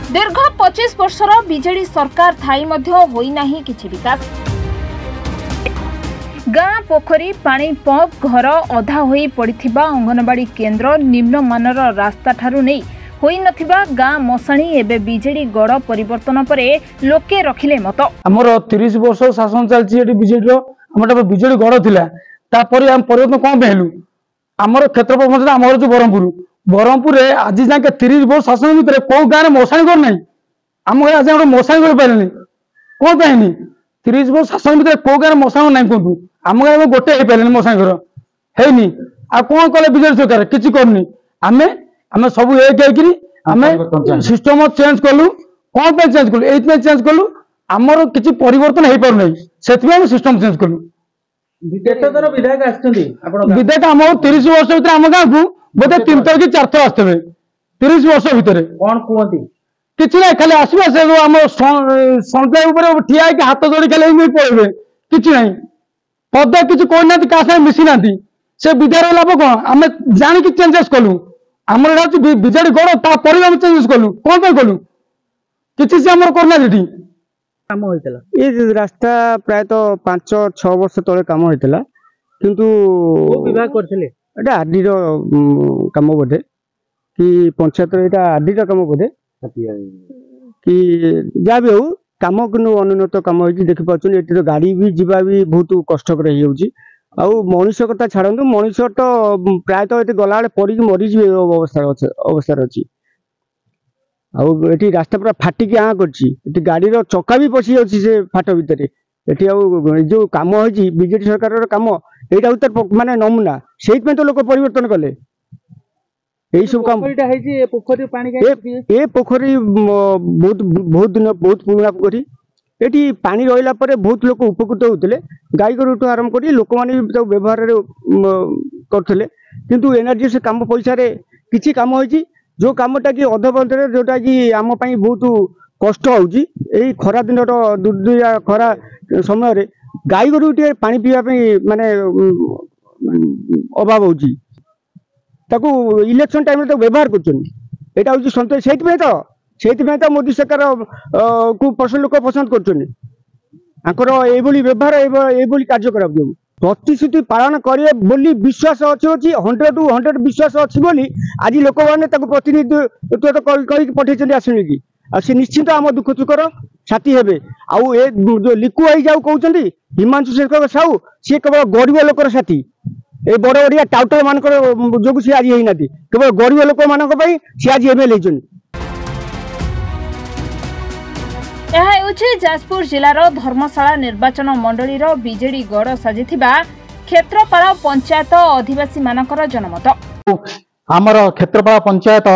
दीर्घ 25 वर्षर बीजेडी सरकार थाई मध्य होई नाही किछि विकास। गाँ पोखरी पानी पंप घर अधा होई पड़िथिबा अंगनवाड़ी केन्द्र निम्नमानर रास्ता ठारू नहीं होई नथिबा गाँ मशाणी एबे बीजेडी गड़ परिवर्तन परे लोके रखिले मत। हमर 30 वर्ष शासन चलछि एटी बीजेडी रो हमर बीजेडी गड़ थिला तापरे हम परिवर्तन कोन बेहलु हमर क्षेत्रफल मत हमर जो बरहमपुर रे आज जाके 30 वर्ष शासन भितर को गाँ रे मशाणी घर नहीं हम आज मशाणी घर पाइलनि कोन पाइनी 30 वर्ष शासन भितर को गाँ रे मशाणी नहीं कोंतु हम गाँ गोटे हे पाइलनि मशाणी घर हेनी आ कोन कले बीजेडी सरकार किछि करनी आमे सब एक हेकरी आमे सिस्टम चेंज कलु कोन पे चेंज कलु एत में चेंज कलु हमर किछि परिवर्तन हे पर नै सेति हम सिस्टम चेंज कलु। केतदर विधायक आछथि आपण विधायक हम 30 वर्ष भितर हम गाँ को बोधे 3 थर कि 4 थर आस्तबे 30 वर्ष भितर कोन कुहंती किछि नै खाली आसीबा से जो हम संजय ऊपर ठिया कि हाथ जोड़ी खाली एमि पळबे किछि नै पद किछि कोइ नाति का से मिसी नाति से विधायक लाभ कोन हम जानि कि चेंजेस कलु हमर राज बीजेडी गड़ ता पर हम चेंजेस कलु कोन पे कलु किछि से हमर करना जेठी काम होइतला ये रास्ता प्राय तो 5-6 वर्ष तले काम होइतला किंतु वो विभाग करथिले एटा आरडी रो काम बोधे कि पंचायत रो एटा आरडी रो काम बोधे कि जा भी हो काम किनु अनुन्नत काम होई देखि पाछन एटी तो गाड़ी भी जीवा भी बहुत कष्टकर हे होउची आउ मनुष्य कथा छाड़ू मनुष्य तो प्राय तो ये गला पड़ी मरी अवस्था अच्छी आउ रास्ता पूरा फाटिकी आँ कर गाड़ी चक्का भी पशि जाऊँगी से फाट भितर ये जो कम हो बीजेडी सरकार कम यहाँ तो माने नमूना से तो लोक परिवर्तन कले यही सब काम पोखरी बहुत दिन बहुत पुराना पोखरी ये पानी रहा बहुत लोग उपकृत होते गाई गोरु आरंभ कर लोक मैंने व्यवहार करते किंतु एनर्जी से कम पैसा किसी कम हो जो कमटा कि अधपंथरे जोटा कि आम बहुत कष्ट होची खरा दिन दुर्दया खरा समय गाई गोरु टे पानी पीवाई माने अभाव होची ताकू इलेक्शन टाइम तो व्यवहार करछन हूँ सन्तोष से मोदी सरकार को पसंद लोक पसंद कर व्यवहार कार्य करा प्रतिश्रुति पालन करे बोली विश्वास अच्छी 100 to 100 विश्वास अच्छी बोली आज लोक मैंने प्रतिनिधित्व पठे आसने की सी निश्चिंत आम दुख सुखर साथी हेबे आउ ए जो लिकु आई जाऊ कहते हिमांशु शेखर साहू सी केवल गरीब लोकर साथी ए बड़ बड़िया टाउटर मान जो सी आज होना केवल गरीब लोक मान सी आज एमएलए जाजपुर जिलार धर्मशाला निर्वाचन मंडलीर बीजेडी गड़ साजिथिबा क्षेत्रपाल पंचायत आदिवासी मानकर जनमत। आमर क्षेत्रपाल पंचायत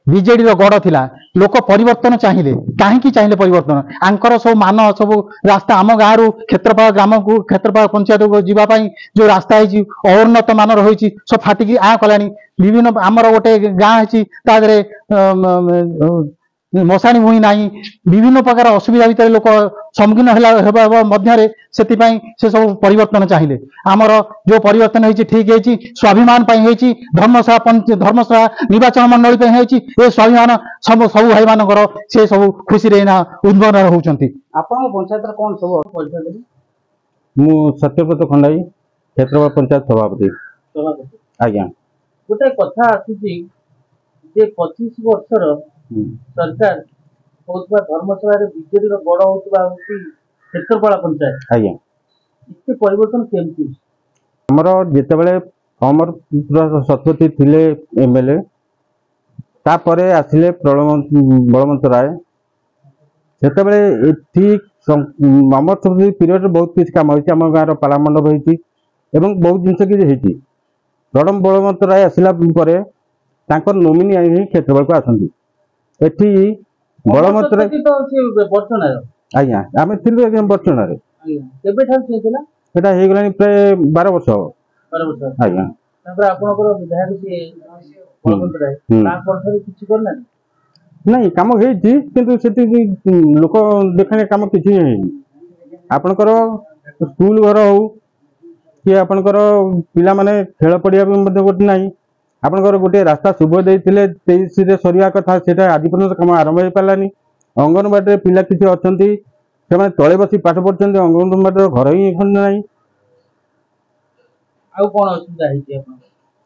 बीजेडी गड़ थिला लोक परिवर्तन चाहिए कहीं चाहिए परिवर्तन आंकर सब मान सब रास्ता आम गाँव क्षेत्रपाल ग्राम को क्षेत्रपाल पंचायत को जीवाई जो रास्ता है अवन्नत मान रही सब फाटिकी आँ कला विभिन्न आमर गोटे गाँ है मशाणी भूमि ना विभिन्न प्रकार असुविधा भितर लोक सम्मुखीन से सब परिवर्तन चाहिए आमर जो परिवर्तन होती ठीक है स्वाभिमान धर्मशाला निर्वाचन मंडली ये स्वाभिमान सब सब भाई मान से सब खुशी उद्बोधन होती पंचायत कौन सब सत्यव्रत खंडाई क्षेत्रपाल पंचायत सभापति आज्ञा गोटे कथा आसुची 25 वर्षर सरकार धर्मशाला बीजेडी गड़ होता क्षेत्रपाल पंचायत आज्ञा इतने परिवर्तन केमती आमर जिते अमर शतपथी थिले एमएलए तापर आसिले बलवंत राय से अमर शतपथी पीरियड बहुत किसी कम होती आम गाँव पाला मंडप होती बहुत जिनस किसी प्रडम बलवंत राय आसला नोमिनी ही क्षेत्रपाल को आसती एठी बलवंत राय आज्ञा आम थी बर्चना प्राय 12 वर्ष आज्ञा नहीं कम लोक देखने कम किसी आपणकर स्कूल घर हो कि आपणकर पिला माने खेल पड़िया गोटे ना आपणकर गोटे रास्ता शुभ देते 23 सरिया कथा से आज पर्यटन कम आरंभ हो पारानी अंगनवाड़ी पिला किसी अच्छा से तले बसी पाठ पढ़ते अंगनवाड़ी घर ही ना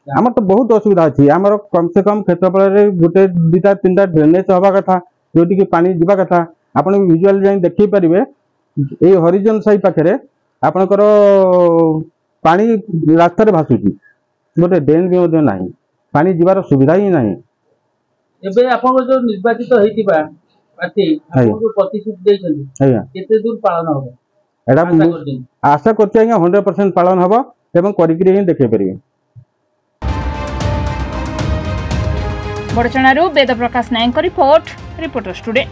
आम तो बहुत असुविधा अच्छी आमर कम से कम क्षेत्रफल गोटे 2-3टा ड्रेनेज हवा कथा जोटि की पानी जीवा कथा आपन विजुअल जाई देखि परिबे ए हरिजन साई पाखरे आपनकर पानी रास्ता रे भासुची गोटे ड्रेन भी मध्य नाही पानी जीवार सुविधा ही नाही एबे आपन जो निर्वाचित हेतिबा पार्टी आपन जो प्रतिशत देछन केते दूर पालन हो एडा आशा करते 100% पालन हबो एवं करिकरी ही देखे परिबे बड़चणारू Ved Prakash Nayak report reporters today.